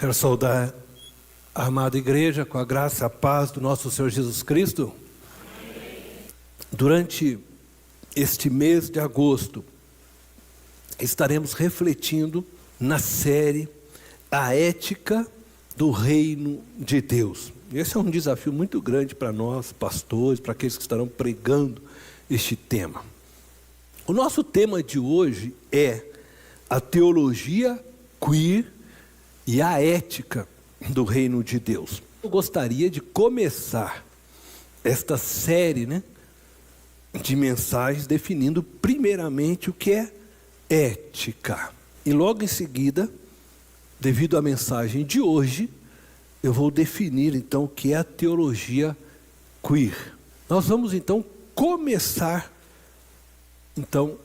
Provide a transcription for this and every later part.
Quero saudar a amada igreja com a graça e a paz do nosso Senhor Jesus Cristo. Durante este mês de agosto, estaremos refletindo na série A Ética do Reino de Deus. Esse é um desafio muito grande para nós, pastores, para aqueles que estarão pregando este tema. O nosso tema de hoje é a teologia queer e a ética do reino de Deus. Eu gostaria de começar esta série, de mensagens definindo primeiramente o que é ética. E logo em seguida, devido à mensagem de hoje, eu vou definir então o que é a teologia queer. Nós vamos então começar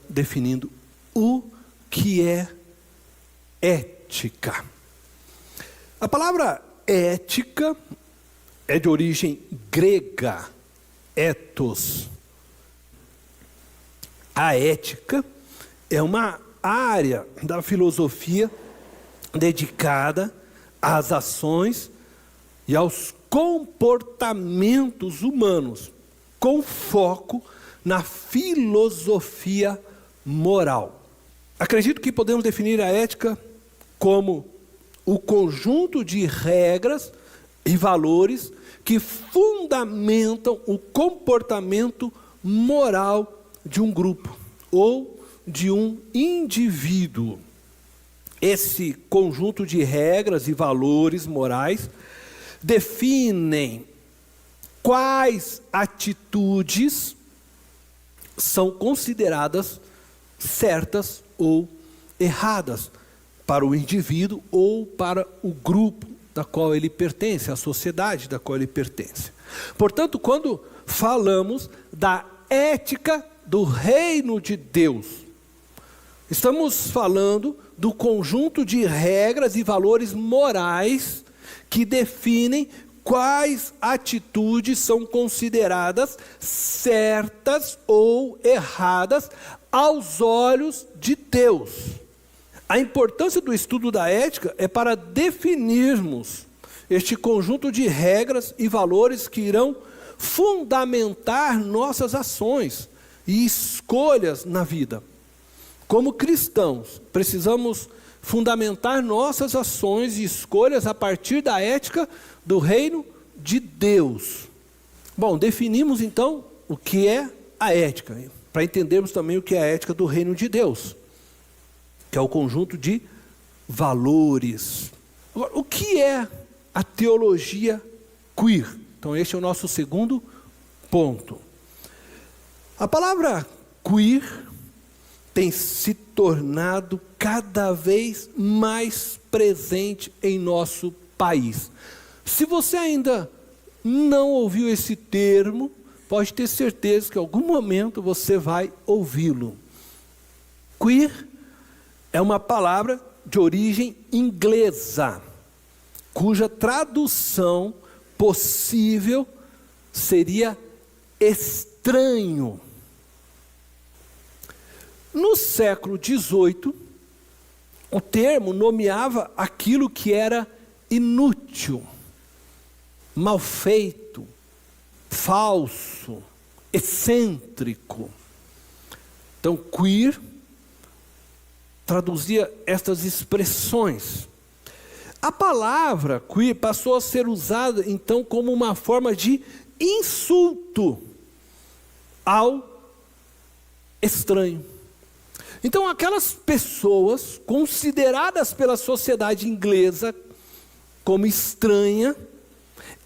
definindo o que é ética. A palavra ética é de origem grega, ethos. A ética é uma área da filosofia dedicada às ações e aos comportamentos humanos, com foco na filosofia moral. Acredito que podemos definir a ética como o conjunto de regras e valores que fundamentam o comportamento moral de um grupo ou de um indivíduo. Esse conjunto de regras e valores morais definem quais atitudes são consideradas certas ou erradas para o indivíduo ou para o grupo da qual ele pertence, a sociedade da qual ele pertence. Portanto, quando falamos da ética do reino de Deus, estamos falando do conjunto de regras e valores morais que definem quais atitudes são consideradas certas ou erradas aos olhos de Deus. A importância do estudo da ética é para definirmos este conjunto de regras e valores que irão fundamentar nossas ações e escolhas na vida. Como cristãos, precisamos fundamentar nossas ações e escolhas a partir da ética do reino de Deus. Bom, definimos então o que é a ética, para entendermos também o que é a ética do reino de Deus, que é o conjunto de valores. Agora, o que é a teologia queer? Então este é o nosso segundo ponto. A palavra queer tem se tornado cada vez mais presente em nosso país. Se você ainda não ouviu esse termo, pode ter certeza que em algum momento você vai ouvi-lo. Queer é uma palavra de origem inglesa, cuja tradução possível seria estranho. No século XVIII, o termo nomeava aquilo que era inútil, mal feito, falso, excêntrico. Então, queer traduzia estas expressões. A palavra queer passou a ser usada então como uma forma de insulto ao estranho. Então aquelas pessoas consideradas pela sociedade inglesa como estranha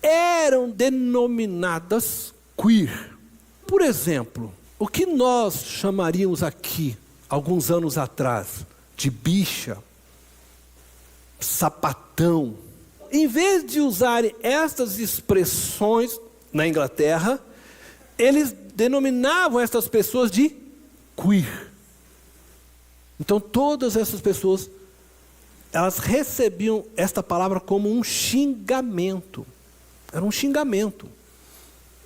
eram denominadas queer. Por exemplo, o que nós chamaríamos aqui alguns anos atrás de bicha, sapatão. Em vez de usarem estas expressões na Inglaterra, eles denominavam estas pessoas de queer. Então todas essas pessoas, elas recebiam esta palavra como um xingamento. Era um xingamento.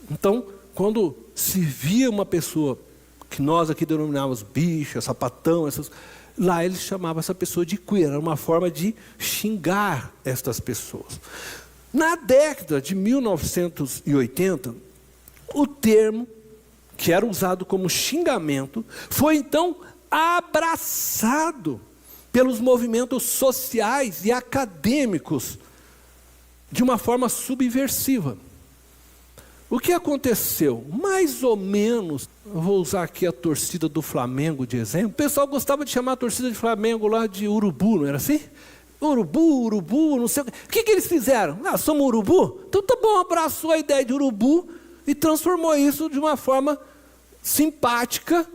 Então, quando se via uma pessoa que nós aqui denominávamos bicha, sapatão, Lá eles chamavam essa pessoa de queer, era uma forma de xingar estas pessoas. Na década de 1980, o termo, que era usado como xingamento, foi então abraçado pelos movimentos sociais e acadêmicos de uma forma subversiva. O que aconteceu? Mais ou menos, eu vou usar aqui a torcida do Flamengo de exemplo. O pessoal gostava de chamar a torcida de Flamengo lá de urubu, não era assim? Urubu, não sei o quê. O que eles fizeram? Somos urubu? Então tá bom, abraçou a ideia de urubu e transformou isso de uma forma simpática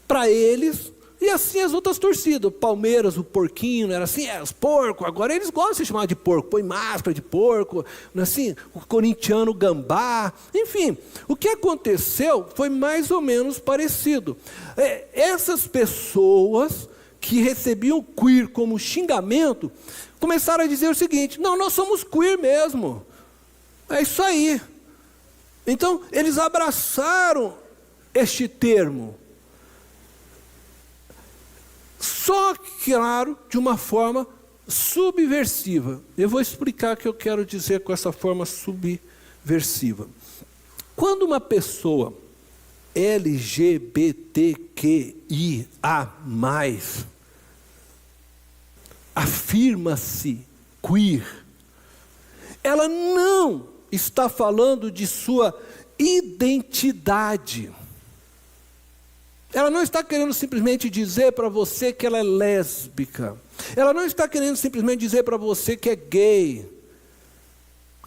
para eles. E assim as outras torcidas, o Palmeiras, o porquinho, não era assim? Os porcos, agora eles gostam de se chamar de porco, põe máscara de porco, não é assim? O corintiano, o gambá, enfim. O que aconteceu foi mais ou menos parecido. Essas pessoas que recebiam queer como xingamento, começaram a dizer o seguinte: não, nós somos queer mesmo, é isso aí. Então, eles abraçaram este termo, só que, claro, de uma forma subversiva. Eu vou explicar o que eu quero dizer com essa forma subversiva. Quando uma pessoa LGBTQIA+, afirma-se queer, ela não está falando de sua identidade. Ela não está querendo simplesmente dizer para você que ela é lésbica. Ela não está querendo simplesmente dizer para você que é gay,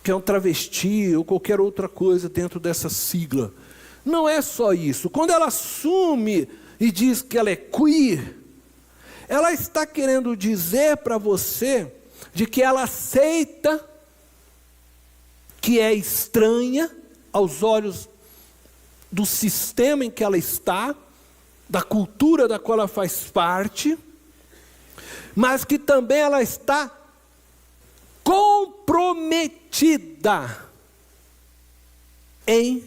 que é um travesti ou qualquer outra coisa dentro dessa sigla. Não é só isso. Quando ela assume e diz que ela é queer, ela está querendo dizer para você de que ela aceita que é estranha aos olhos do sistema em que ela está, da cultura da qual ela faz parte, mas que também ela está comprometida em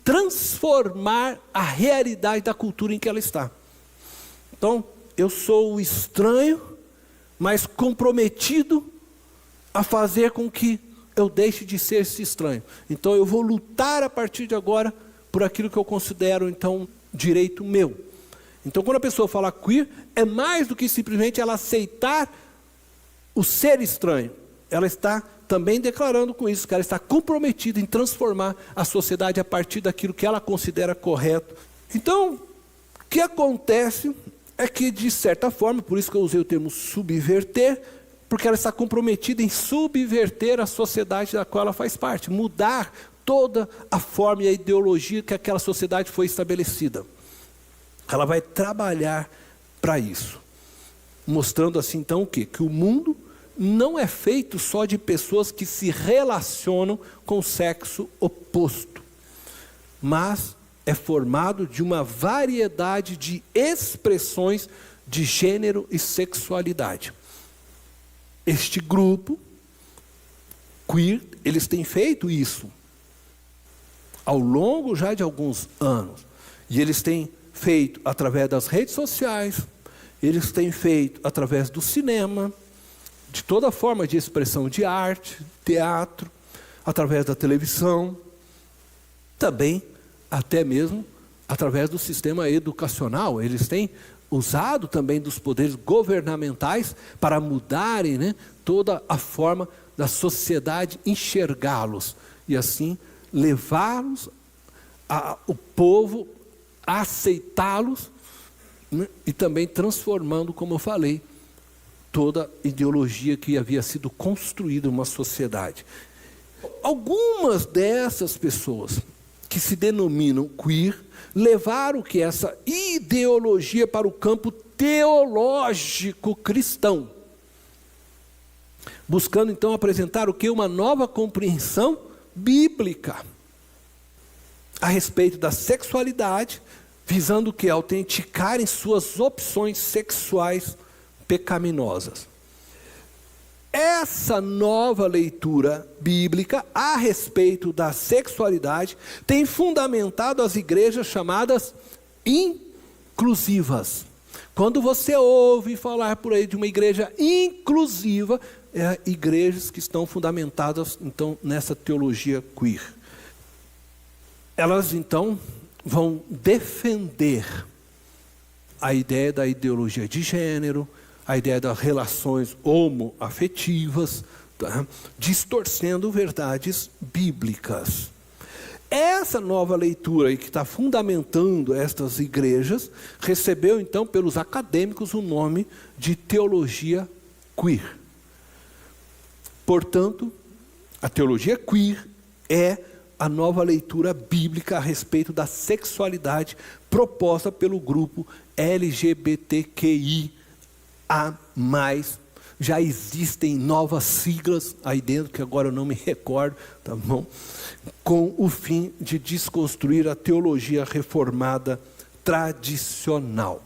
transformar a realidade da cultura em que ela está. Então, eu sou o estranho, mas comprometido a fazer com que eu deixe de ser esse estranho. Então, eu vou lutar a partir de agora por aquilo que eu considero, então, direito meu. Então, quando a pessoa fala queer, é mais do que simplesmente ela aceitar o ser estranho. Ela está também declarando com isso que ela está comprometida em transformar a sociedade a partir daquilo que ela considera correto. Então, o que acontece é que, de certa forma, por isso que eu usei o termo subverter, porque ela está comprometida em subverter a sociedade da qual ela faz parte, mudar toda a forma e a ideologia que aquela sociedade foi estabelecida. Ela vai trabalhar para isso, mostrando assim então o quê? Que o mundo não é feito só de pessoas que se relacionam com o sexo oposto, mas é formado de uma variedade de expressões de gênero e sexualidade. Este grupo queer, eles têm feito isso ao longo já de alguns anos, e eles têm feito através das redes sociais, eles têm feito através do cinema, de toda forma de expressão de arte, teatro, através da televisão, também até mesmo através do sistema educacional. Eles têm usado também dos poderes governamentais para mudarem, né, toda a forma da sociedade enxergá-los e assim levá-los, o povo a aceitá-los, né, e também transformando, como eu falei, toda ideologia que havia sido construída em uma sociedade. Algumas dessas pessoas que se denominam queer levaram que essa ideologia para o campo teológico cristão, buscando então apresentar o que? Uma nova compreensão bíblica a respeito da sexualidade, visando que autenticarem suas opções sexuais pecaminosas. Essa nova leitura bíblica a respeito da sexualidade tem fundamentado as igrejas chamadas inclusivas. Quando você ouve falar por aí de uma igreja inclusiva, é igrejas que estão fundamentadas, então, nessa teologia queer. Elas, então, vão defender a ideia da ideologia de gênero, a ideia das relações homoafetivas, tá? Distorcendo verdades bíblicas. Essa nova leitura aí que está fundamentando estas igrejas, recebeu então pelos acadêmicos o nome de teologia queer. Portanto, a teologia queer é a nova leitura bíblica a respeito da sexualidade proposta pelo grupo LGBTQIA+. Já existem novas siglas aí dentro, que agora eu não me recordo, tá bom? Com o fim de desconstruir a teologia reformada tradicional.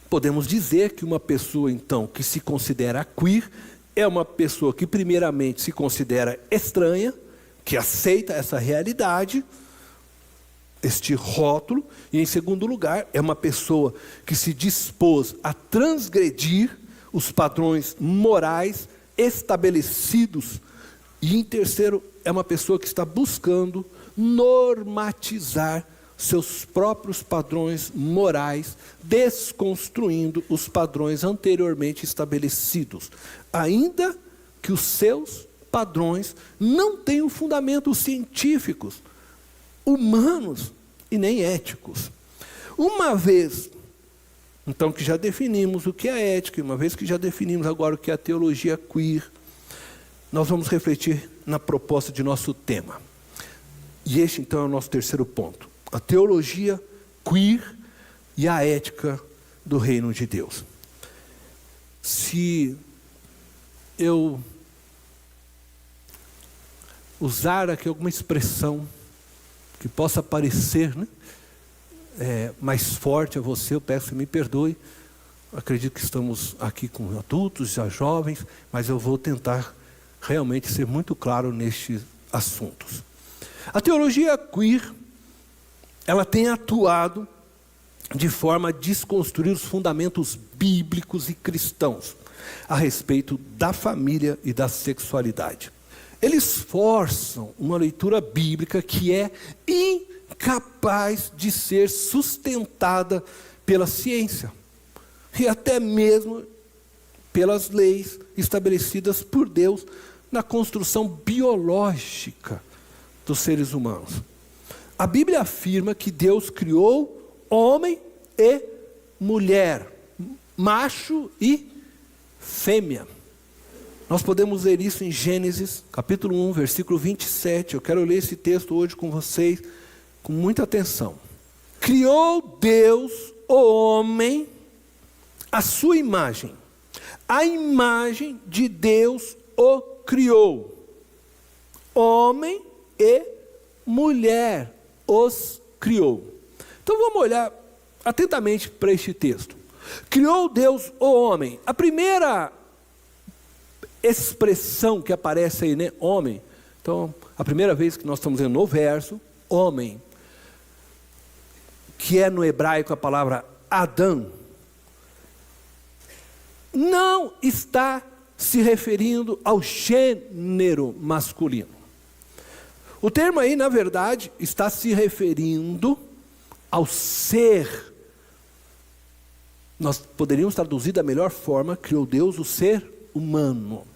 Podemos dizer que uma pessoa, então, que se considera queer, é uma pessoa que primeiramente se considera estranha, que aceita essa realidade, este rótulo, e em segundo lugar, é uma pessoa que se dispôs a transgredir os padrões morais estabelecidos, e em terceiro, é uma pessoa que está buscando normatizar seus próprios padrões morais, desconstruindo os padrões anteriormente estabelecidos, ainda que os seus padrões não tenham fundamentos científicos, humanos e nem éticos. Uma vez, então, que já definimos o que é ética, uma vez que já definimos agora o que é a teologia queer, nós vamos refletir na proposta de nosso tema. E este, então, é o nosso terceiro ponto. A teologia queer e a ética do reino de Deus. Se eu usar aqui alguma expressão que possa parecer, né, mais forte a você, eu peço que me perdoe. Acredito que estamos aqui com adultos, já jovens, mas eu vou tentar realmente ser muito claro nestes assuntos. A teologia queer, ela tem atuado de forma a desconstruir os fundamentos bíblicos e cristãos a respeito da família e da sexualidade. Eles forçam uma leitura bíblica que é incapaz de ser sustentada pela ciência e até mesmo pelas leis estabelecidas por Deus na construção biológica dos seres humanos. A Bíblia afirma que Deus criou homem e mulher, macho e fêmea. Nós podemos ler isso em Gênesis, capítulo 1, versículo 27. Eu quero ler esse texto hoje com vocês, com muita atenção. Criou Deus o homem à sua imagem. A imagem de Deus o criou. Homem e mulher os criou. Então vamos olhar atentamente para este texto. Criou Deus o homem. A primeira expressão que aparece aí, né? Homem. Então, a primeira vez que nós estamos vendo no verso, homem, que é no hebraico a palavra Adão, não está se referindo ao gênero masculino. O termo aí, na verdade, está se referindo ao ser. Nós poderíamos traduzir da melhor forma, criou Deus o ser humano.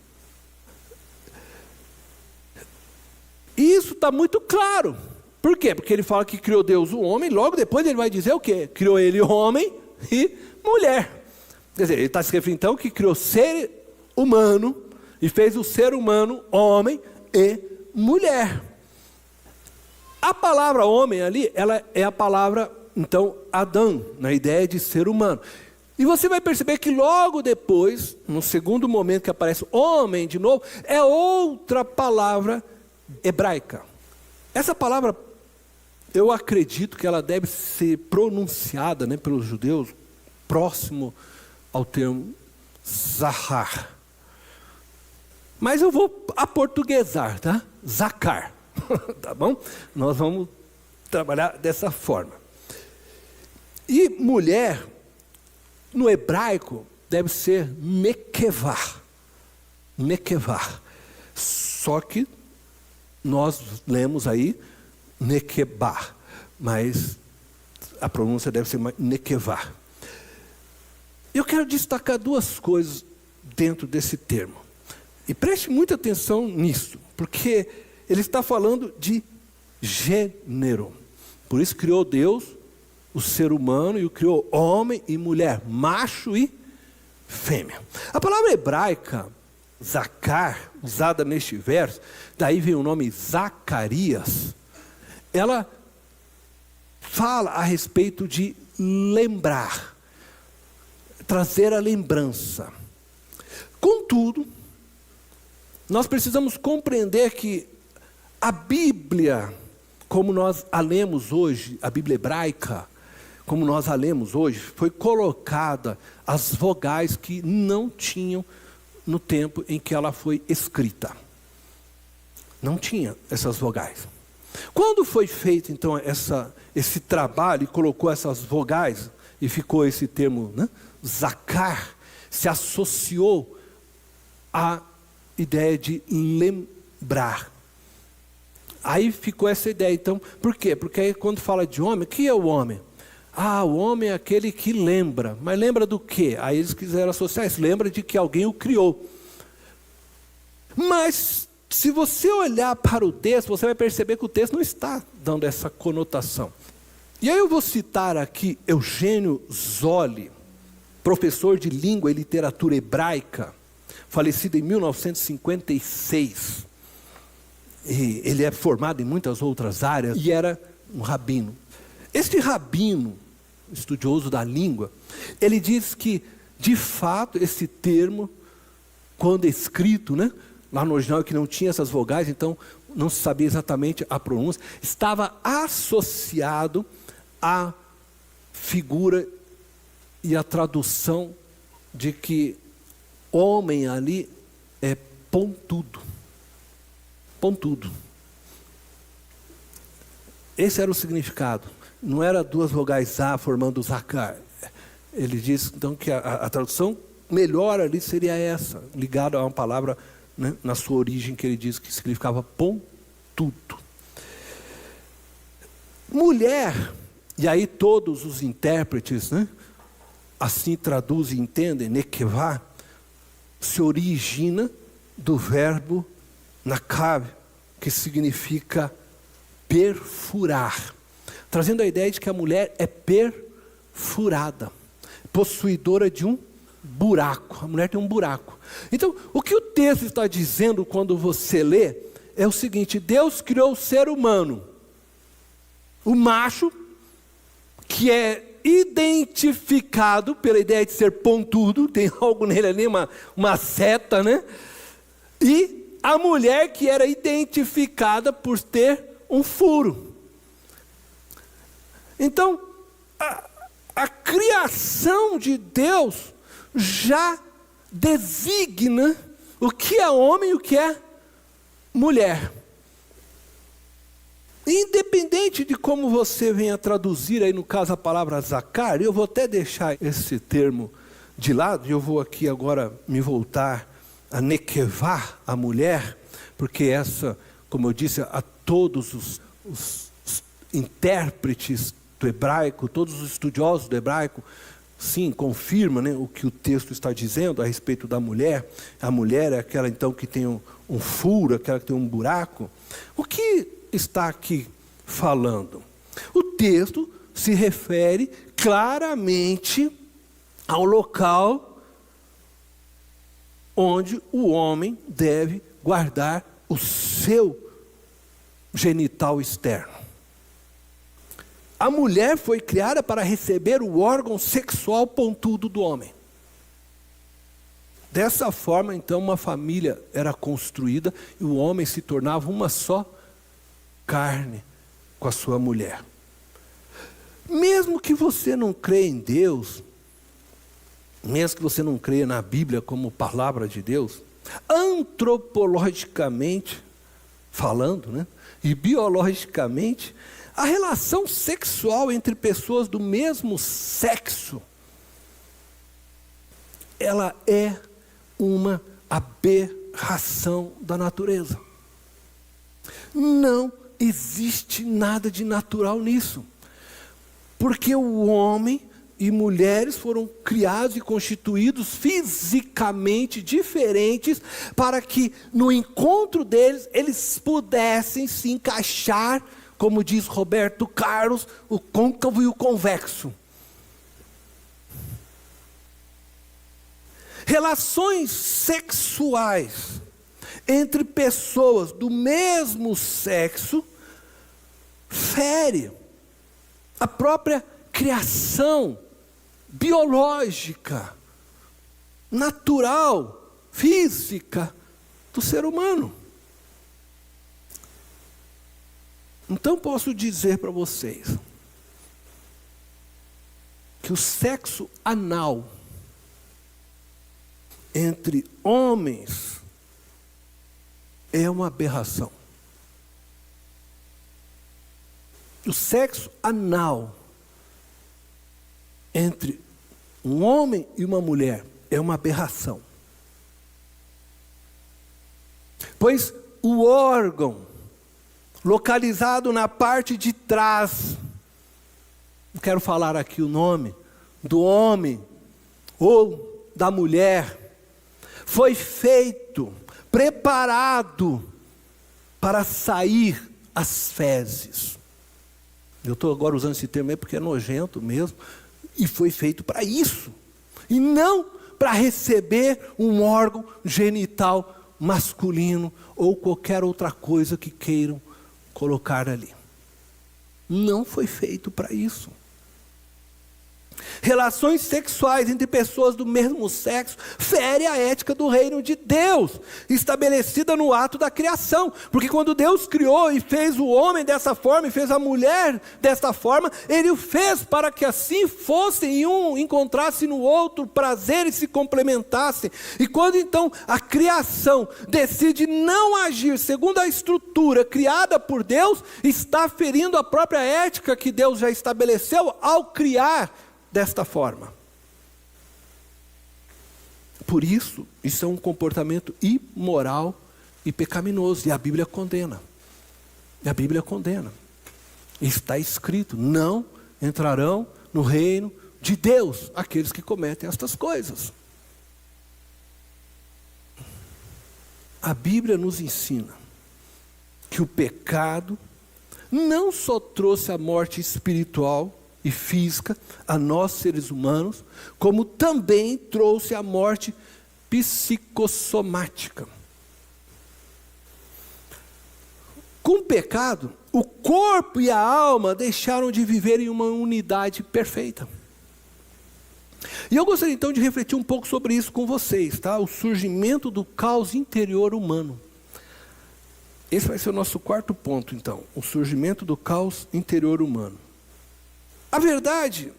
E isso está muito claro. Por quê? Porque ele fala que criou Deus o homem, logo depois ele vai dizer o quê? Criou ele homem e mulher. Quer dizer, ele está se referindo então que criou ser humano e fez o ser humano homem e mulher. A palavra homem ali, ela é a palavra, então, Adão, na ideia de ser humano. E você vai perceber que logo depois, no segundo momento que aparece homem de novo, é outra palavra hebraica. Essa palavra, eu acredito que ela deve ser pronunciada, né, pelos judeus, próximo ao termo zahar. Mas eu vou aportuguesar, tá? Zacar. Tá bom? Nós vamos trabalhar dessa forma. E mulher No hebraico, deve ser Nekevar. Nekevar. Só que nós lemos aí Nekebar, mas a pronúncia deve ser Nekevar. Eu quero destacar duas coisas dentro desse termo. E preste muita atenção nisso, porque ele está falando de gênero. Por isso criou Deus o ser humano e o criou homem e mulher, macho e fêmea. A palavra hebraica, Zacar, usada neste verso, daí vem o nome Zacarias, ela fala a respeito de lembrar, trazer a lembrança. Contudo, nós precisamos compreender que a Bíblia, como nós a lemos hoje, a Bíblia hebraica, como nós a lemos hoje, foi colocada as vogais que não tinham no tempo em que ela foi escrita. Não tinha essas vogais. Quando foi feito então esse trabalho e colocou essas vogais, e ficou esse termo, né, Zacar, se associou à ideia de lembrar. Aí ficou essa ideia, então, por quê? Porque aí quando fala de homem, o que é o homem? O homem é aquele que lembra, mas lembra do quê? Aí eles quiseram associar isso, lembra de que alguém o criou. Mas, se você olhar para o texto, você vai perceber que o texto não está dando essa conotação. E aí eu vou citar aqui Eugênio Zolli, professor de língua e literatura hebraica, falecido em 1956. E ele é formado em muitas outras áreas e era um rabino. Este rabino, estudioso da língua, ele diz que, de fato, esse termo, quando escrito, né, lá no original que não tinha essas vogais, então não se sabia exatamente a pronúncia, estava associado à figura e à tradução de que homem ali é pontudo. Pontudo. Esse era o significado. Não era duas vogais A formando Zacar. Ele diz então que a tradução melhor ali seria essa, ligada a uma palavra, né, na sua origem, que ele diz que significava pontudo. Mulher, e aí todos os intérpretes, né, assim traduzem e entendem, nekevá, se origina do verbo nakav, que significa perfurar, trazendo a ideia de que a mulher é perfurada, possuidora de um buraco. A mulher tem um buraco. Então, o que o texto está dizendo quando você lê é o seguinte: Deus criou o ser humano, o macho, que é identificado pela ideia de ser pontudo, tem algo nele ali, uma seta, né? E a mulher, que era identificada por ter um furo. Então, a criação de Deus já designa o que é homem e o que é mulher. Independente de como você venha traduzir aí, no caso, a palavra Zacar, eu vou até deixar esse termo de lado, e eu vou aqui agora me voltar a nekevá, a mulher, porque essa, como eu disse, a todos os intérpretes do hebraico, todos os estudiosos do hebraico, sim, confirma, né, o que o texto está dizendo a respeito da mulher. A mulher é aquela então que tem um furo, aquela que tem um buraco. O que está aqui falando? O texto se refere claramente ao local onde o homem deve guardar o seu genital externo. A mulher foi criada para receber o órgão sexual pontudo do homem. Dessa forma, então, uma família era construída e o homem se tornava uma só carne com a sua mulher. Mesmo que você não creia em Deus, mesmo que você não creia na Bíblia como palavra de Deus, antropologicamente falando, né, e biologicamente, a relação sexual entre pessoas do mesmo sexo ela é uma aberração da natureza. Não existe nada de natural nisso. Porque o homem e mulheres foram criados e constituídos fisicamente diferentes para que no encontro deles eles pudessem se encaixar, como diz Roberto Carlos, o côncavo e o convexo. Relações sexuais entre pessoas do mesmo sexo fere a própria criação biológica, natural, física do ser humano. Então posso dizer para vocês que o sexo anal entre homens é uma aberração. O sexo anal entre um homem e uma mulher é uma aberração. Pois o órgão localizado na parte de trás, não quero falar aqui o nome, do homem ou da mulher, foi feito, preparado para sair as fezes. Eu estou agora usando esse termo aí porque é nojento mesmo. E foi feito para isso. E não para receber um órgão genital masculino ou qualquer outra coisa que queiram colocar ali. Não foi feito para isso. Relações sexuais entre pessoas do mesmo sexo fere a ética do reino de Deus, estabelecida no ato da criação. Porque quando Deus criou e fez o homem dessa forma e fez a mulher dessa forma, Ele o fez para que assim fossem e um encontrasse no outro prazer e se complementassem. E quando então a criação decide não agir segundo a estrutura criada por Deus, está ferindo a própria ética que Deus já estabeleceu ao criar desta forma. Por isso é um comportamento imoral e pecaminoso. E a Bíblia condena. E a Bíblia condena. Está escrito: não entrarão no reino de Deus aqueles que cometem estas coisas. A Bíblia nos ensina que o pecado não só trouxe a morte espiritual e física a nós seres humanos, como também trouxe a morte psicossomática. Com o pecado, o corpo e a alma deixaram de viver em uma unidade perfeita. E eu gostaria então de refletir um pouco sobre isso com vocês, tá? O surgimento do caos interior humano. Esse vai ser o nosso quarto ponto então, o surgimento do caos interior humano. A verdade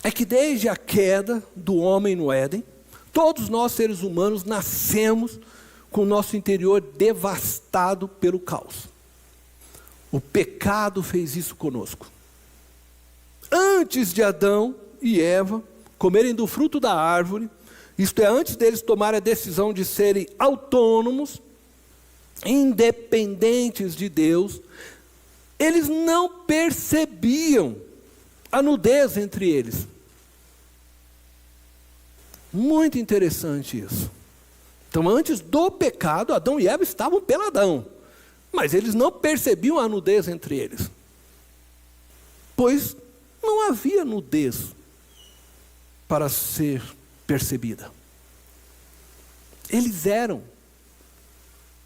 é que desde a queda do homem no Éden, todos nós seres humanos nascemos com o nosso interior devastado pelo caos. O pecado fez isso conosco. Antes de Adão e Eva comerem do fruto da árvore, isto é, antes deles tomarem a decisão de serem autônomos, independentes de Deus, eles não percebiam a nudez entre eles. Muito interessante isso. Então, antes do pecado, Adão e Eva estavam peladão, mas eles não percebiam a nudez entre eles, pois não havia nudez para ser percebida. Eles eram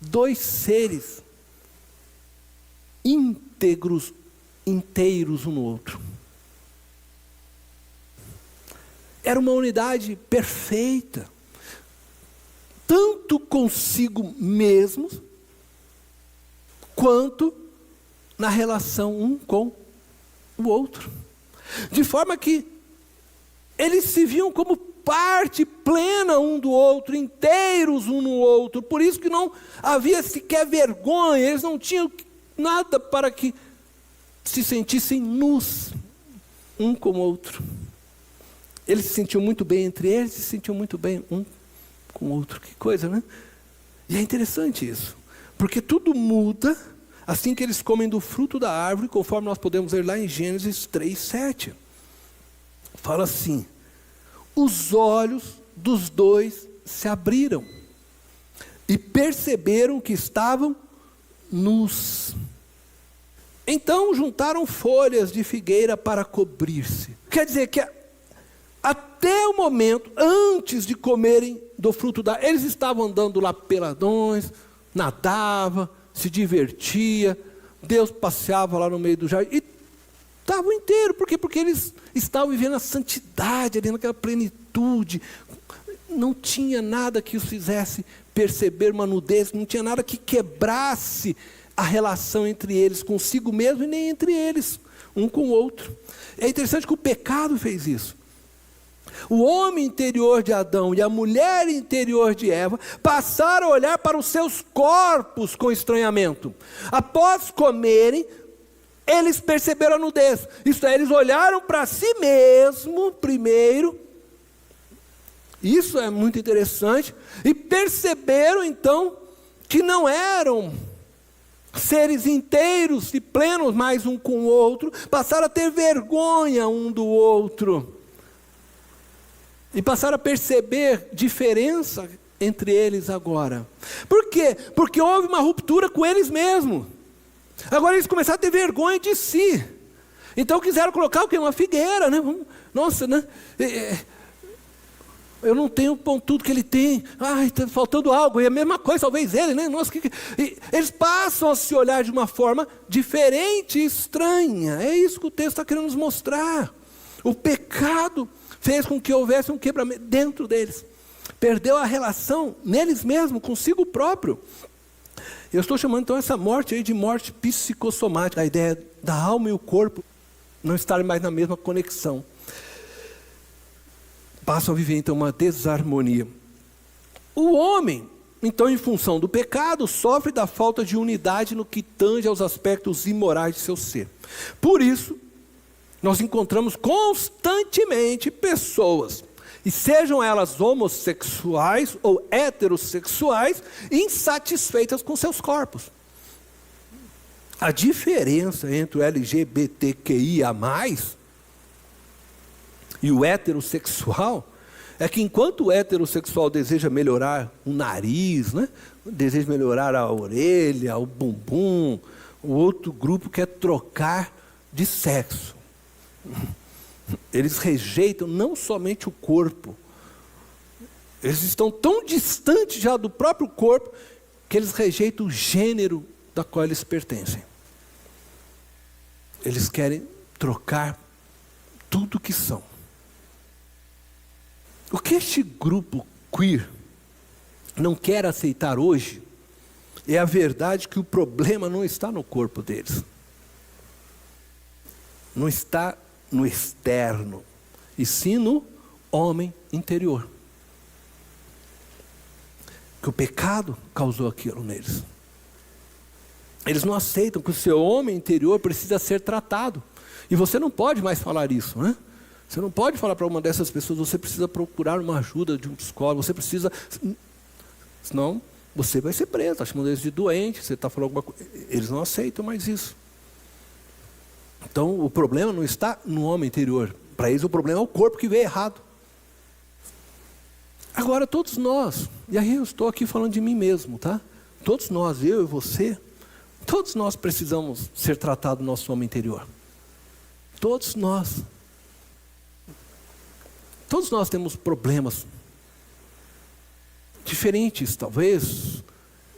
dois seres íntegros, inteiros um no outro. Era uma unidade perfeita, tanto consigo mesmos, quanto na relação um com o outro. De forma que eles se viam como parte plena um do outro, inteiros um no outro. Por isso que não havia sequer vergonha, eles não tinham nada para que se sentissem nus um com o outro. Eles se sentiam muito bem entre eles e se sentiam muito bem um com o outro. Que coisa, né? E é interessante isso, porque tudo muda assim que eles comem do fruto da árvore, conforme nós podemos ler lá em Gênesis 3:7. Fala assim: os olhos dos dois se abriram e perceberam que estavam nus. Então juntaram folhas de figueira para cobrir-se. Quer dizer que até o momento, antes de comerem do fruto da árvore, eles estavam andando lá peladões, nadavam, se divertia, Deus passeava lá no meio do jardim, e estavam inteiros. Por quê? Porque eles estavam vivendo a santidade, ali naquela plenitude. Não tinha nada que os fizesse perceber uma nudez, não tinha nada que quebrasse a relação entre eles, consigo mesmo e nem entre eles, um com o outro. É interessante que o pecado fez isso. O homem interior de Adão e a mulher interior de Eva passaram a olhar para os seus corpos com estranhamento. Após comerem, eles perceberam a nudez. Isto é, eles olharam para si mesmo primeiro. Isso é muito interessante. E perceberam então que não eram seres inteiros e plenos mais um com o outro. Passaram a ter vergonha um do outro. E passaram a perceber diferença entre eles agora. Por quê? Porque houve uma ruptura com eles mesmos. Agora eles começaram a ter vergonha de si. Então quiseram colocar o quê? Uma figueira, né? Nossa, né? Eu não tenho pão tudo que ele tem. Ai, está faltando algo. E a mesma coisa, talvez ele, né? Nossa, eles passam a se olhar de uma forma diferente e estranha. É isso que o texto está querendo nos mostrar. O pecado fez com que houvesse um quebramento dentro deles. Perdeu a relação neles mesmos, consigo próprio. Eu estou chamando então essa morte aí de morte psicossomática. A ideia da alma e o corpo não estarem mais na mesma conexão. Passam a viver então uma desarmonia. O homem, então, em função do pecado, sofre da falta de unidade no que tange aos aspectos imorais de seu ser. Por isso, nós encontramos constantemente pessoas, e sejam elas homossexuais ou heterossexuais, insatisfeitas com seus corpos. A diferença entre o LGBTQIA+, e o heterossexual, é que enquanto o heterossexual deseja melhorar o nariz, né? Deseja melhorar a orelha, o bumbum, o outro grupo quer trocar de sexo. Eles rejeitam não somente o corpo, eles estão tão distantes já do próprio corpo, que eles rejeitam o gênero da qual eles pertencem. Eles querem trocar tudo que são. O que este grupo queer não quer aceitar hoje é a verdade que o problema não está no corpo deles. Não está no externo, e sim no homem interior. Que o pecado causou aquilo neles. Eles não aceitam que o seu homem interior precisa ser tratado. E você não pode mais falar isso, né? Você não pode falar para uma dessas pessoas, você precisa procurar uma ajuda de um psicólogo, você precisa... Senão, você vai ser preso, está chamando eles de doente, você está falando alguma coisa. Eles não aceitam mais isso. Então, o problema não está no homem interior. Para eles, o problema é o corpo que veio errado. Agora, todos nós, e aí eu estou aqui falando de mim mesmo, tá? Todos nós, eu e você, todos nós precisamos ser tratados do nosso homem interior. Todos nós. Todos nós temos problemas diferentes, talvez,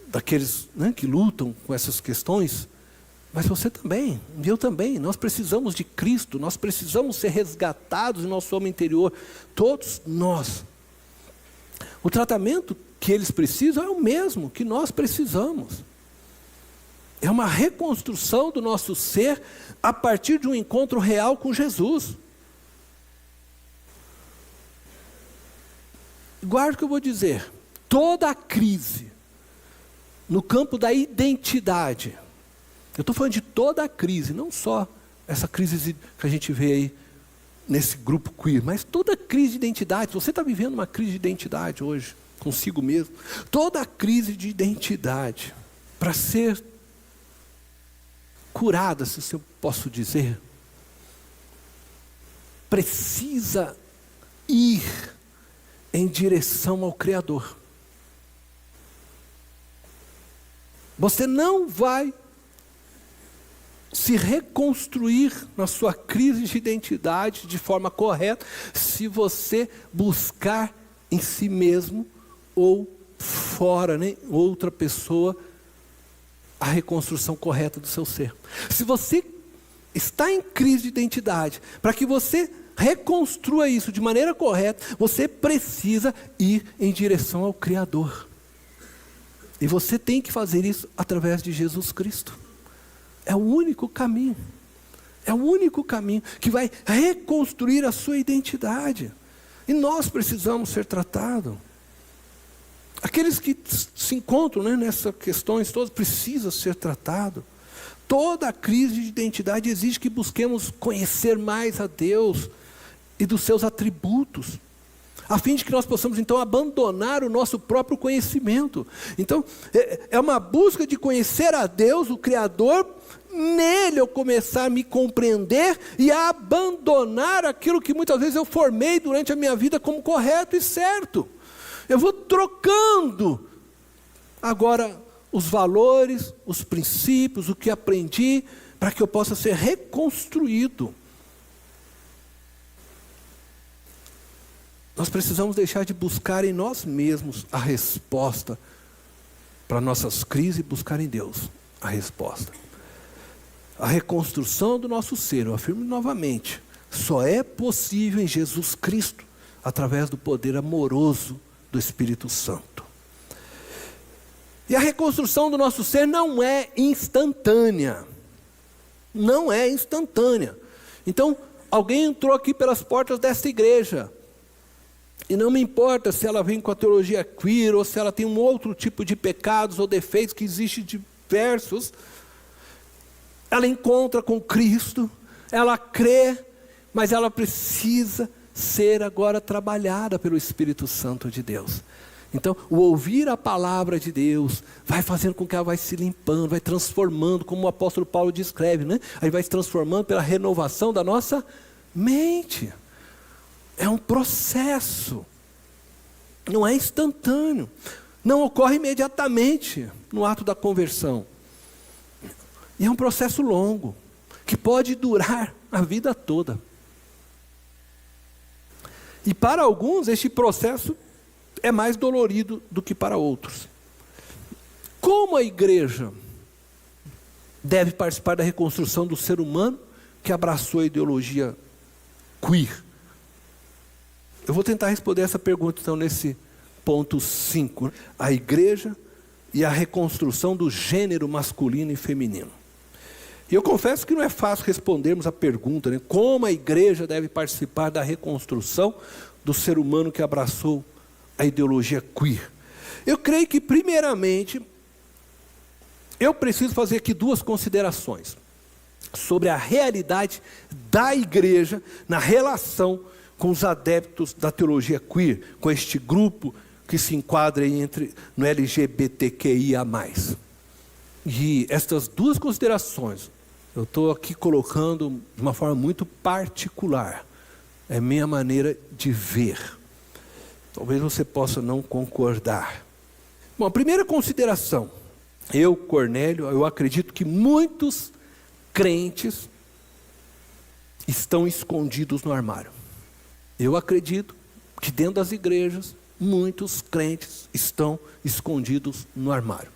daqueles, né, que lutam com essas questões, mas você também, e eu também. Nós precisamos de Cristo, nós precisamos ser resgatados em nosso homem interior, todos nós. O tratamento que eles precisam é o mesmo que nós precisamos. É uma reconstrução do nosso ser a partir de um encontro real com Jesus. Guarda o que eu vou dizer. Toda a crise no campo da identidade, eu estou falando de toda a crise, não só essa crise que a gente vê aí nesse grupo queer, mas toda crise de identidade, você está vivendo uma crise de identidade hoje, consigo mesmo, toda crise de identidade, para ser curada, se eu posso dizer, precisa ir em direção ao Criador. Você não vai se reconstruir na sua crise de identidade de forma correta se você buscar em si mesmo ou fora, né, outra pessoa, a reconstrução correta do seu ser. Se você está em crise de identidade, para que você reconstrua isso de maneira correta, você precisa ir em direção ao Criador. E você tem que fazer isso através de Jesus Cristo. É o único caminho. É o único caminho que vai reconstruir a sua identidade. E nós precisamos ser tratados. Aqueles que se encontram, né, nessas questões todas precisam ser tratados. Toda a crise de identidade exige que busquemos conhecer mais a Deus e dos seus atributos, a fim de que nós possamos então abandonar o nosso próprio conhecimento. Então, é uma busca de conhecer a Deus, o Criador, nele eu começar a me compreender e a abandonar aquilo que muitas vezes eu formei durante a minha vida como correto e certo. Eu vou trocando agora os valores, os princípios, o que aprendi, para que eu possa ser reconstruído. Nós precisamos deixar de buscar em nós mesmos a resposta para nossas crises e buscar em Deus a resposta. A reconstrução do nosso ser, eu afirmo novamente, só é possível em Jesus Cristo, através do poder amoroso do Espírito Santo. E a reconstrução do nosso ser não é instantânea. Não é instantânea. Então, alguém entrou aqui pelas portas dessa igreja. E não me importa se ela vem com a teologia queer, ou se ela tem um outro tipo de pecados ou defeitos, que existem diversos. Ela encontra com Cristo, ela crê, mas ela precisa ser agora trabalhada pelo Espírito Santo de Deus. Então, o ouvir a palavra de Deus vai fazendo com que ela vai se limpando, vai transformando, como o apóstolo Paulo descreve, né? Aí vai se transformando pela renovação da nossa mente. É um processo, não é instantâneo, não ocorre imediatamente no ato da conversão. E é um processo longo, que pode durar a vida toda. E para alguns, este processo é mais dolorido do que para outros. Como a igreja deve participar da reconstrução do ser humano que abraçou a ideologia queer? Eu vou tentar responder essa pergunta então nesse ponto 5. A igreja e a reconstrução do gênero masculino e feminino. E eu confesso que não é fácil respondermos a pergunta, né? Como a igreja deve participar da reconstrução do ser humano que abraçou a ideologia queer. Eu creio que, primeiramente, eu preciso fazer aqui duas considerações sobre a realidade da igreja na relação com os adeptos da teologia queer, com este grupo que se enquadra no LGBTQIA+. E estas duas considerações, eu estou aqui colocando de uma forma muito particular, é minha maneira de ver. Talvez você possa não concordar. Bom, a primeira consideração, eu, Cornélio, eu acredito que muitos crentes estão escondidos no armário. Eu acredito que dentro das igrejas, muitos crentes estão escondidos no armário.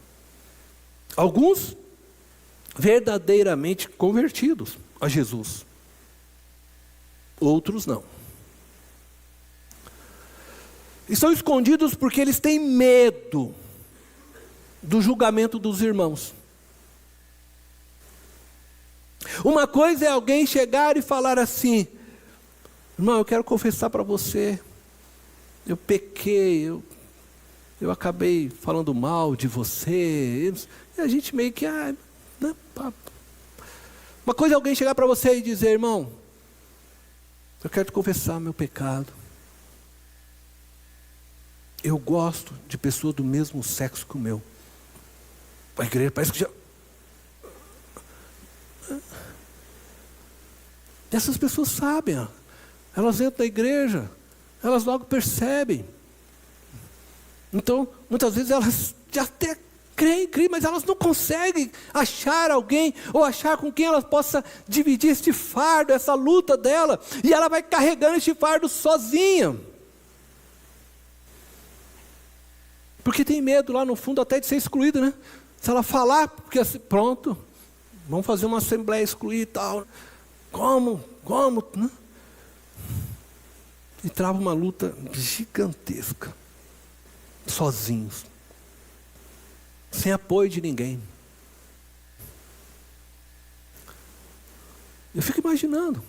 Alguns verdadeiramente convertidos a Jesus. Outros não. Estão escondidos porque eles têm medo do julgamento dos irmãos. Uma coisa é alguém chegar e falar assim: irmão, eu quero confessar para você, eu pequei, eu acabei falando mal de você. E a gente meio que... né? Uma coisa é alguém chegar para você e dizer: irmão, Eu quero te confessar meu pecado. Eu gosto de pessoas do mesmo sexo que o meu. A igreja parece que já... Essas pessoas sabem, ó. Elas entram na igreja, elas logo percebem. Então, muitas vezes elas já até creem, mas elas não conseguem achar alguém, ou achar com quem elas possam dividir este fardo, essa luta dela, e ela vai carregando este fardo sozinha. Porque tem medo lá no fundo até de ser excluída, né? Se ela falar, porque assim, pronto, vamos fazer uma assembleia excluir e tal. Como, né? E trava uma luta gigantesca, sozinhos, sem apoio de ninguém. Eu fico imaginando,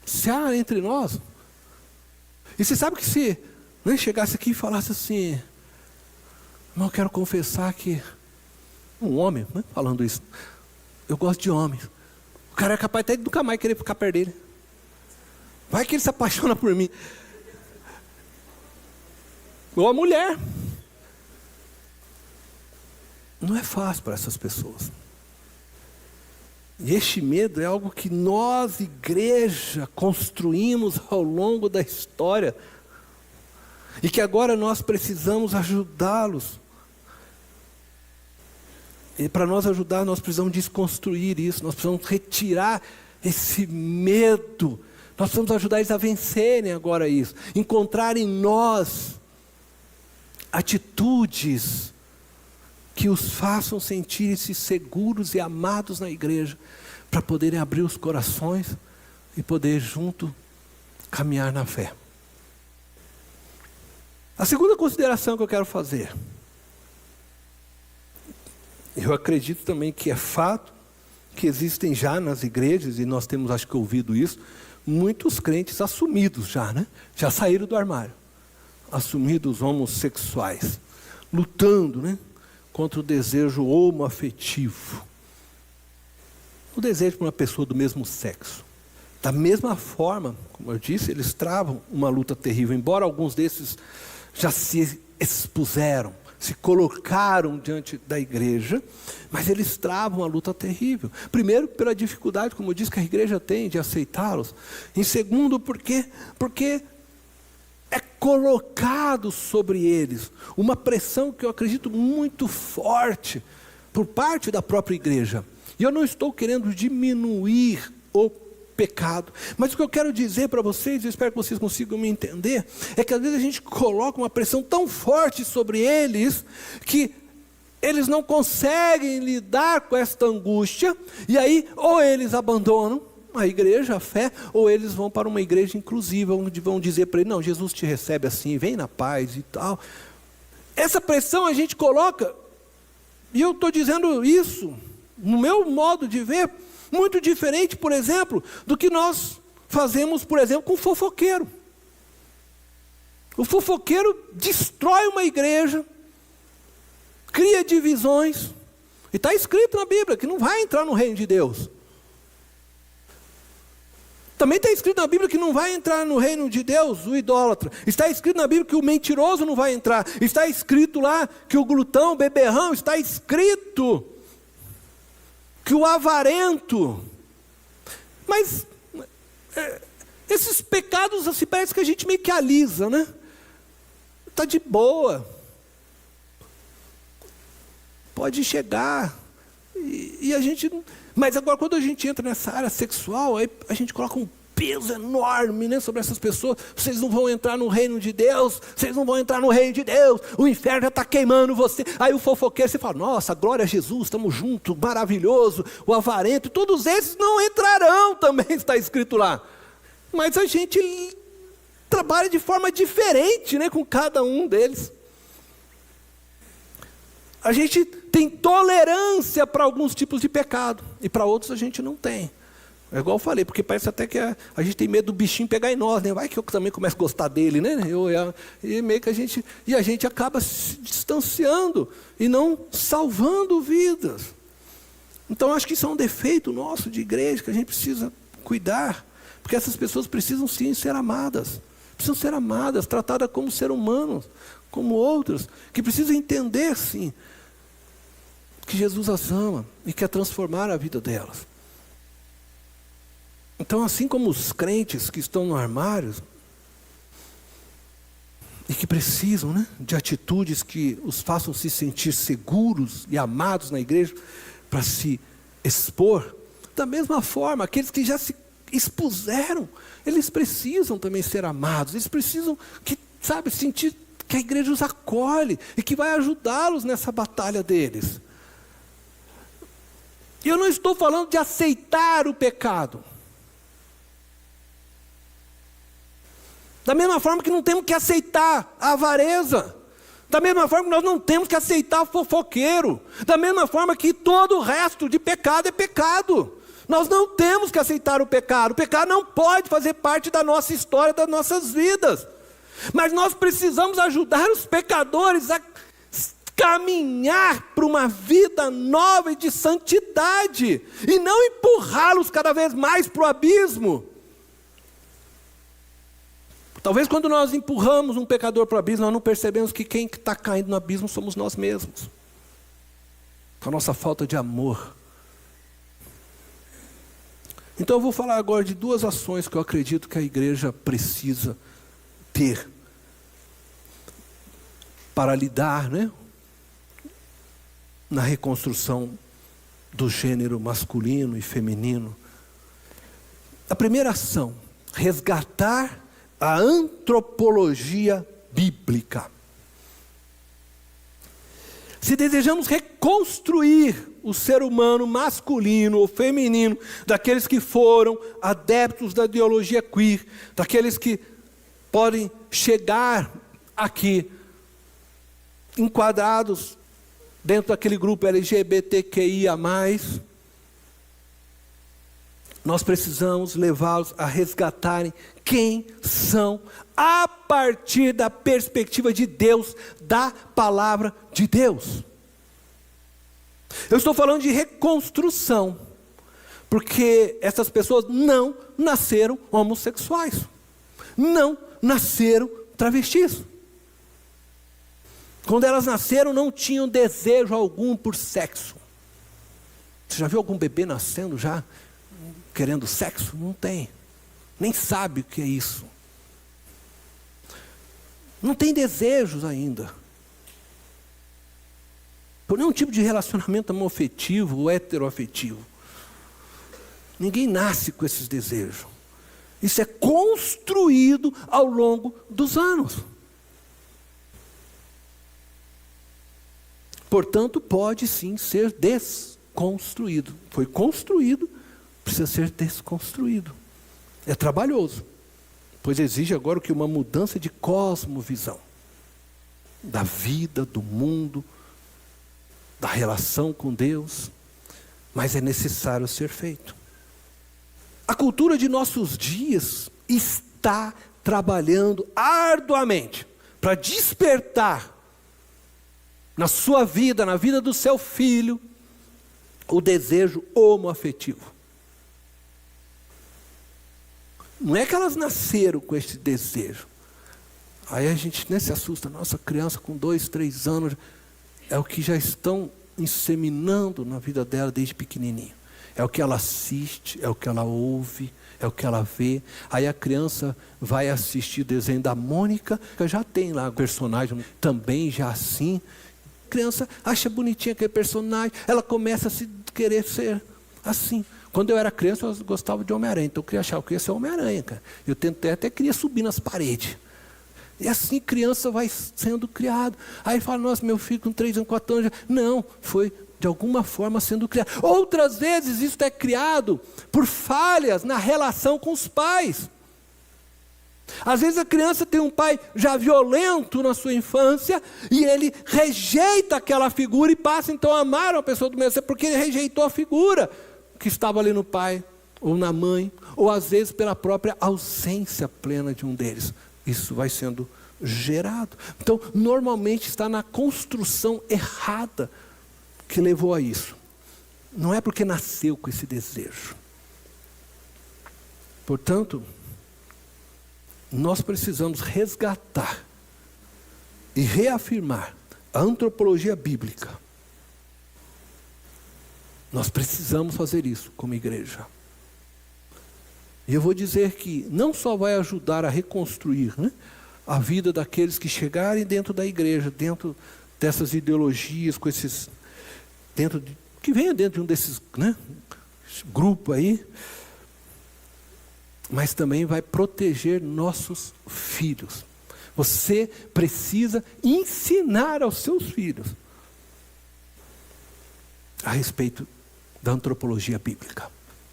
se há entre nós, e você sabe que se nem chegasse aqui e falasse assim, mas eu quero confessar que um homem, né, falando isso, eu gosto de homens. O cara é capaz até de nunca mais querer ficar perto dele. Vai que ele se apaixona por mim. Ou a mulher. Não é fácil para essas pessoas. E este medo é algo que nós, igreja, construímos ao longo da história. E que agora nós precisamos ajudá-los. E para nós ajudar, nós precisamos desconstruir isso. Nós precisamos retirar esse medo. Nós precisamos ajudar eles a vencerem agora isso. Encontrar em nós atitudes que os façam sentir-se seguros e amados na igreja, para poderem abrir os corações e poder junto caminhar na fé. A segunda consideração que eu quero fazer, eu acredito também que é fato, que existem já nas igrejas, e nós temos acho que ouvido isso, muitos crentes assumidos já, né? Já saíram do armário, assumidos homossexuais, lutando, né, contra o desejo homoafetivo, o desejo por uma pessoa do mesmo sexo. Da mesma forma, como eu disse, eles travam uma luta terrível, embora alguns desses já se expuseram, se colocaram diante da igreja, mas eles travam uma luta terrível. Primeiro, pela dificuldade, como eu disse, que a igreja tem de aceitá-los. Em segundo, porque é colocado sobre eles uma pressão que eu acredito muito forte, por parte da própria igreja. E eu não estou querendo diminuir o pecado, mas o que eu quero dizer para vocês, eu espero que vocês consigam me entender, é que às vezes a gente coloca uma pressão tão forte sobre eles, que eles não conseguem lidar com esta angústia, e aí ou eles abandonam a igreja, a fé, ou eles vão para uma igreja inclusiva, onde vão dizer para ele, não, Jesus te recebe assim, vem na paz e tal. Essa pressão a gente coloca, e eu estou dizendo isso, no meu modo de ver, muito diferente, por exemplo, do que nós fazemos, por exemplo, com o fofoqueiro. O fofoqueiro destrói uma igreja, cria divisões, e está escrito na Bíblia que não vai entrar no reino de Deus. Também está escrito na Bíblia que não vai entrar no reino de Deus o idólatra. Está escrito na Bíblia que o mentiroso não vai entrar. Está escrito lá que o glutão, o beberrão, está escrito que o avarento. Mas esses pecados assim, parece que a gente meio que alisa, né? Está de boa. Pode chegar. E a gente... Mas agora quando a gente entra nessa área sexual, aí a gente coloca um peso enorme, né, sobre essas pessoas. Vocês não vão entrar no reino de Deus, vocês não vão entrar no reino de Deus, o inferno já está queimando você. Aí o fofoqueiro, você fala, nossa, glória a Jesus, estamos juntos, maravilhoso. O avarento, todos esses não entrarão também, está escrito lá. Mas a gente trabalha de forma diferente, né, com cada um deles. A gente tem tolerância para alguns tipos de pecado, e para outros a gente não tem. É igual eu falei, porque parece até que a gente tem medo do bichinho pegar em nós, né? Vai que eu também começo a gostar dele, né? E meio que a gente acaba se distanciando e não salvando vidas. Então acho que isso é um defeito nosso de igreja, que a gente precisa cuidar, Porque essas pessoas precisam sim ser amadas. Precisam ser amadas, tratadas como ser humanos, como outros, que precisam entender sim, que Jesus as ama e quer transformar a vida delas. Então, assim como os crentes que estão no armário e que precisam, né, de atitudes que os façam se sentir seguros e amados na igreja para se expor, da mesma forma, aqueles que já se expuseram, eles precisam também ser amados, eles precisam sentir que a igreja os acolhe e que vai ajudá-los nessa batalha deles. E eu não estou falando de aceitar o pecado. Da mesma forma que não temos que aceitar a avareza. Da mesma forma que nós não temos que aceitar o fofoqueiro. Da mesma forma que todo o resto de pecado é pecado. Nós não temos que aceitar o pecado. O pecado não pode fazer parte da nossa história, das nossas vidas. Mas nós precisamos ajudar os pecadores a caminhar para uma vida nova e de santidade. E não empurrá-los cada vez mais para o abismo. Talvez quando nós empurramos um pecador para o abismo, nós não percebemos que quem está caindo no abismo somos nós mesmos. Com a nossa falta de amor. Então eu vou falar agora de duas ações que eu acredito que a igreja precisa ter para lidar, né, na reconstrução do gênero masculino e feminino. A primeira ação, resgatar a antropologia bíblica. Se desejamos reconstruir o ser humano masculino ou feminino, daqueles que foram adeptos da ideologia queer, daqueles que podem chegar aqui enquadrados dentro daquele grupo LGBTQIA+, nós precisamos levá-los a resgatarem quem são a partir da perspectiva de Deus, da palavra de Deus. Eu estou falando de reconstrução, porque essas pessoas não nasceram homossexuais, não nasceram travestis. Quando elas nasceram, não tinham desejo algum por sexo. Você já viu algum bebê nascendo já querendo sexo? Não tem. Nem sabe o que é isso. Não tem desejos ainda. Por nenhum tipo de relacionamento homoafetivo ou heteroafetivo. Ninguém nasce com esses desejos. Isso é construído ao longo dos anos. Portanto, pode sim ser desconstruído. Foi construído, precisa ser desconstruído. É trabalhoso, pois exige agora que uma mudança de cosmovisão. Da vida, do mundo, da relação com Deus. Mas é necessário ser feito. A cultura de nossos dias está trabalhando arduamente para despertar na sua vida, na vida do seu filho, o desejo homoafetivo. Não é que elas nasceram com esse desejo. Aí a gente nem se assusta. Nossa, criança com 2, 3 anos, é o que já estão inseminando na vida dela desde pequenininho. É o que ela assiste, é o que ela ouve, é o que ela vê. Aí a criança vai assistir o desenho da Mônica, que já tem lá o personagem, também já assim. A criança acha bonitinho aquele personagem, ela começa a se querer ser assim. Quando eu era criança, eu gostava de Homem-Aranha, então eu queria achar, eu queria ser Homem-Aranha, cara. Eu até queria subir nas paredes. E assim criança vai sendo criado. Aí fala, nossa, meu filho com 3 anos, 4 anos, não, foi de alguma forma sendo criado. Outras vezes isso é criado por falhas na relação com os pais. Às vezes a criança tem um pai já violento na sua infância e ele rejeita aquela figura e passa então a amar uma pessoa do mesmo sexo porque ele rejeitou a figura que estava ali no pai ou na mãe, ou às vezes pela própria ausência plena de um deles. Isso vai sendo gerado. Então, normalmente está na construção errada que levou a isso. Não é porque nasceu com esse desejo. Portanto, nós precisamos resgatar e reafirmar a antropologia bíblica. Nós precisamos fazer isso como igreja. E eu vou dizer que não só vai ajudar a reconstruir, né, a vida daqueles que chegarem dentro da igreja, dentro dessas ideologias, que venha dentro de um desses, né, grupo aí, mas também vai proteger nossos filhos. Você precisa ensinar aos seus filhos a respeito da antropologia bíblica,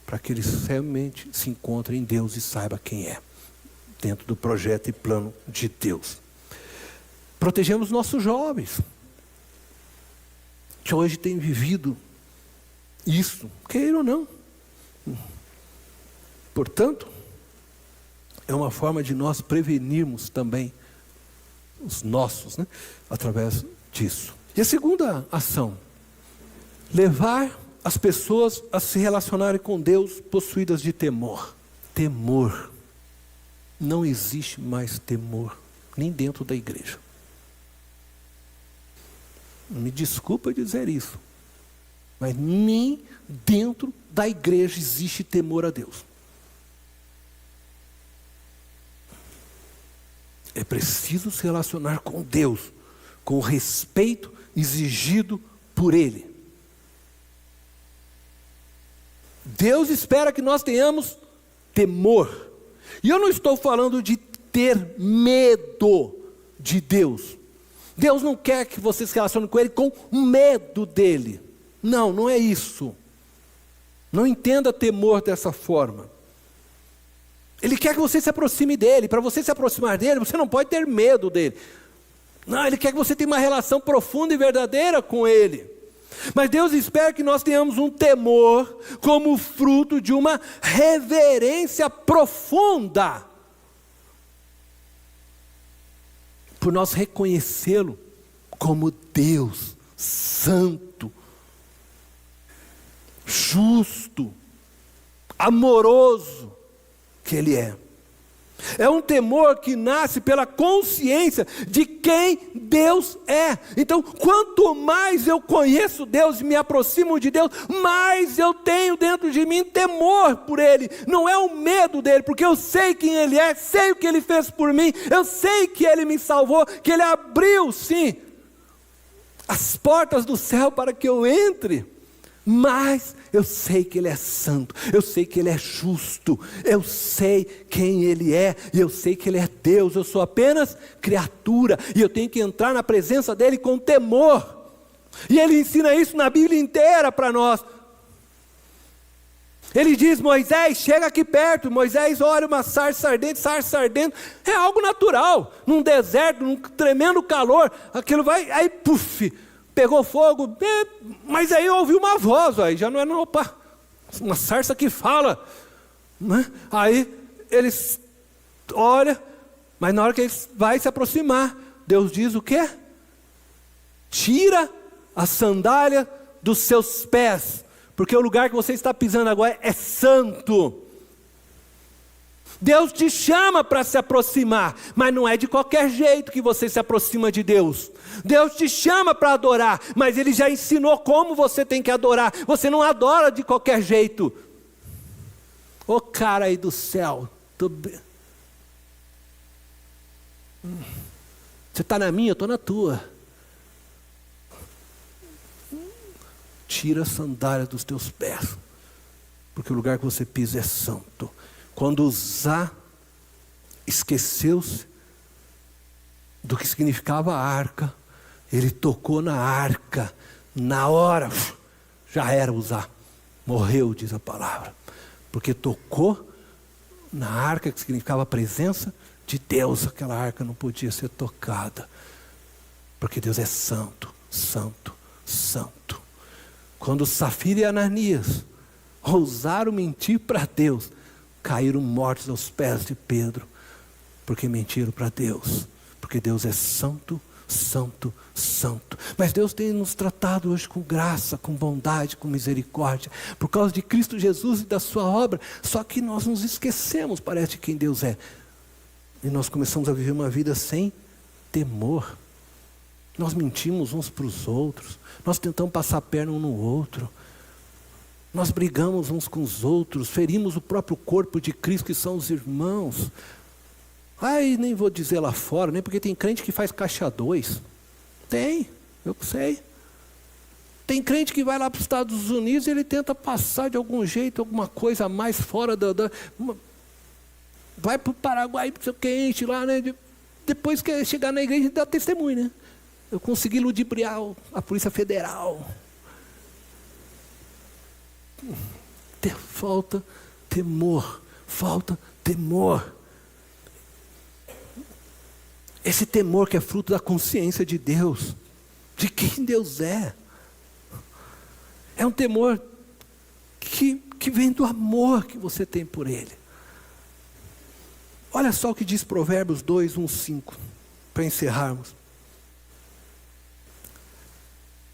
para que eles realmente se encontrem em Deus e saibam quem é, dentro do projeto e plano de Deus. Protegemos nossos jovens, que hoje têm vivido isso, queira ou não. Portanto, é uma forma de nós prevenirmos também os nossos, né, através disso. E a segunda ação, levar as pessoas a se relacionarem com Deus possuídas de temor. Temor. Não existe mais temor, nem dentro da igreja. Me desculpa dizer isso, mas nem dentro da igreja existe temor a Deus. É preciso se relacionar com Deus, com o respeito exigido por Ele. Deus espera que nós tenhamos temor. E eu não estou falando de ter medo de Deus. Deus não quer que você se relacione com Ele com medo dEle. Não, não é isso. Não entenda temor dessa forma. Ele quer que você se aproxime dEle. Para você se aproximar dEle, você não pode ter medo dEle. Não, Ele quer que você tenha uma relação profunda e verdadeira com Ele. Mas Deus espera que nós tenhamos um temor como fruto de uma reverência profunda, por nós reconhecê-lo como Deus santo, justo, amoroso que Ele é. É um temor que nasce pela consciência de quem Deus é. Então, quanto mais eu conheço Deus e me aproximo de Deus, mais eu tenho dentro de mim temor por Ele. Não é o medo dEle, porque eu sei quem Ele é, sei o que Ele fez por mim, eu sei que Ele me salvou, que Ele abriu, sim, as portas do céu para que eu entre. Mas eu sei que Ele é santo, eu sei que Ele é justo, eu sei quem Ele é, e eu sei que Ele é Deus. Eu sou apenas criatura, e eu tenho que entrar na presença dEle com temor. E Ele ensina isso na Bíblia inteira para nós. Ele diz: Moisés, chega aqui perto. Moisés olha uma sarça ardente, é algo natural, num deserto, num tremendo calor, aquilo vai, aí puf, pegou fogo, mas aí eu ouvi uma voz, aí já não é, opa, uma sarça que fala, né? Aí eles olham, mas na hora que eles vai se aproximar, Deus diz o quê? Tira a sandália dos seus pés, porque o lugar que você está pisando agora é santo. Deus te chama para se aproximar, mas não é de qualquer jeito que você se aproxima de Deus. Deus te chama para adorar, mas Ele já ensinou como você tem que adorar. Você não adora de qualquer jeito. Ô cara aí do céu, você está na minha, eu estou na tua. Tira a sandália dos teus pés, porque o lugar que você pisa é santo. Quando Uzá esqueceu-se do que significava a arca, ele tocou na arca, na hora, já era Uzá, morreu, diz a palavra, porque tocou na arca, que significava a presença de Deus. Aquela arca não podia ser tocada, porque Deus é santo, santo, santo. Quando Safira e Ananias ousaram mentir para Deus, caíram mortos aos pés de Pedro, porque mentiram para Deus, porque Deus é santo, santo, santo. Mas Deus tem nos tratado hoje com graça, com bondade, com misericórdia, por causa de Cristo Jesus e da sua obra. Só que nós nos esquecemos, parece, de quem Deus é. E nós começamos a viver uma vida sem temor. Nós mentimos uns para os outros, nós tentamos passar a perna um no outro, nós brigamos uns com os outros, ferimos o próprio corpo de Cristo, que são os irmãos. Ai, nem vou dizer lá fora, nem porque tem crente que faz caixa 2. Tem, eu sei. Tem crente que vai lá para os Estados Unidos e ele tenta passar de algum jeito, alguma coisa a mais fora vai para o Paraguai, não sei o que, enche lá, né? Depois que chegar na igreja, dá testemunho, né? Eu consegui ludibriar a Polícia Federal. Falta temor, falta temor. Esse temor que é fruto da consciência de Deus, de quem Deus é. É um temor que vem do amor que você tem por Ele. Olha só o que diz Provérbios 2, 1, 5, para encerrarmos.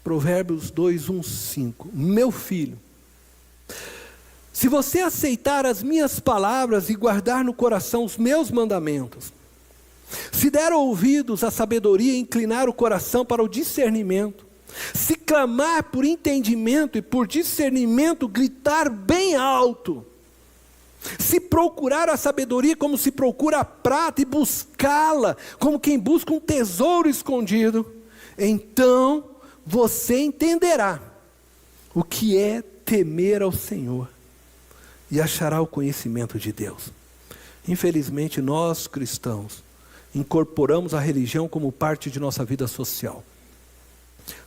Provérbios 2, 1, 5. Meu filho, se você aceitar as minhas palavras e guardar no coração os meus mandamentos, se der ouvidos à sabedoria e inclinar o coração para o discernimento, se clamar por entendimento e por discernimento gritar bem alto, se procurar a sabedoria como se procura a prata e buscá-la como quem busca um tesouro escondido, então você entenderá o que é temer ao Senhor e achará o conhecimento de Deus. Infelizmente, nós cristãos incorporamos a religião como parte de nossa vida social.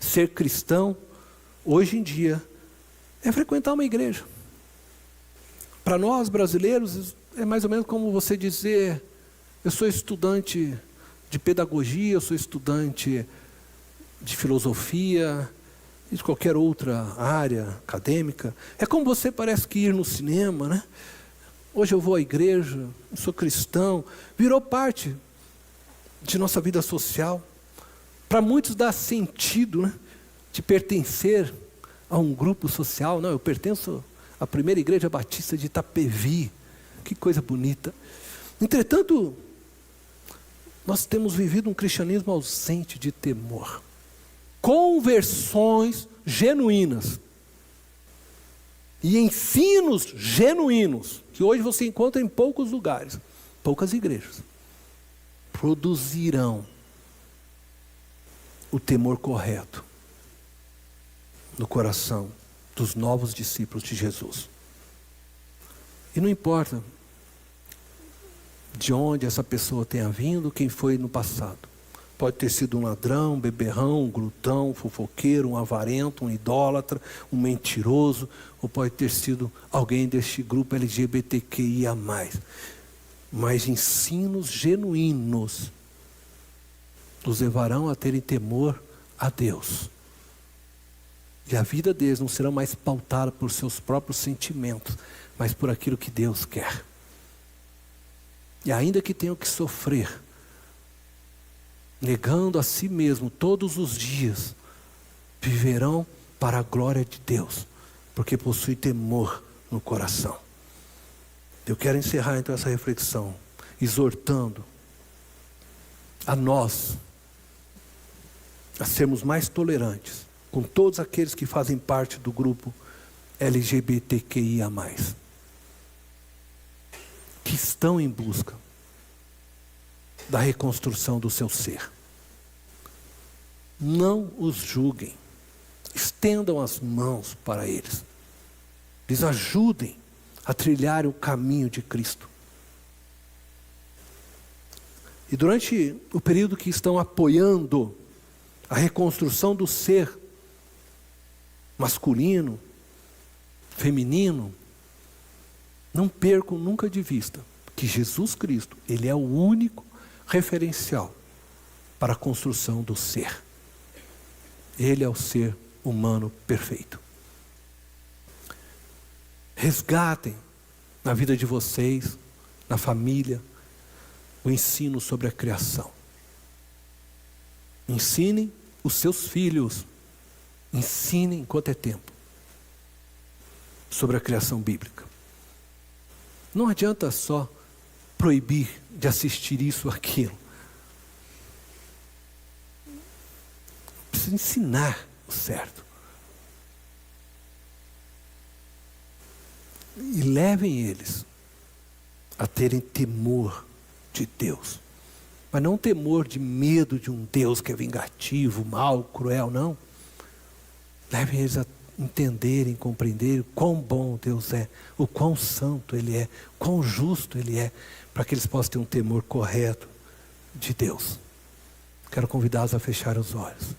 Ser cristão, hoje em dia, é frequentar uma igreja. Para nós brasileiros, é mais ou menos como você dizer: eu sou estudante de pedagogia, eu sou estudante de filosofia, de qualquer outra área acadêmica. É como você parece que ir no cinema, né? Hoje eu vou à igreja, eu sou cristão, virou parte de nossa vida social. Para muitos dá sentido, né, de pertencer a um grupo social. Não, eu pertenço à primeira igreja batista de Itapevi. Que coisa bonita. Entretanto, nós temos vivido um cristianismo ausente de temor. Conversões genuínas e ensinos genuínos, que hoje você encontra em poucos lugares, poucas igrejas, produzirão o temor correto no coração dos novos discípulos de Jesus. E não importa de onde essa pessoa tenha vindo, quem foi no passado. Pode ter sido um ladrão, um beberrão, um glutão, um fofoqueiro, um avarento, um idólatra, um mentiroso, ou pode ter sido alguém deste grupo LGBTQIA+. Mas ensinos genuínos os levarão a terem temor a Deus. E a vida deles não será mais pautada por seus próprios sentimentos, mas por aquilo que Deus quer. E ainda que tenham que sofrer, negando a si mesmo todos os dias, viverão para a glória de Deus, porque possuem temor no coração. Eu quero encerrar então essa reflexão, exortando a nós a sermos mais tolerantes com todos aqueles que fazem parte do grupo LGBTQIA+, que estão em busca da reconstrução do seu ser. Não os julguem, estendam as mãos para eles, lhes ajudem a trilhar o caminho de Cristo. E durante o período que estão apoiando a reconstrução do ser masculino, feminino, não percam nunca de vista que Jesus Cristo, Ele é o único referencial para a construção do ser. Ele é o ser humano perfeito. Resgatem na vida de vocês, na família, o ensino sobre a criação. Ensinem os seus filhos. Ensinem enquanto é tempo sobre a criação bíblica. Não adianta só proibir de assistir isso ou aquilo. Precisa ensinar o certo. E levem eles a terem temor de Deus. Mas não temor de medo de um Deus que é vingativo, mau, cruel, não. Levem eles a entenderem, compreenderem o quão bom Deus é, o quão santo Ele é, quão justo Ele é, para que eles possam ter um temor correto de Deus. Quero convidá-los a fechar os olhos.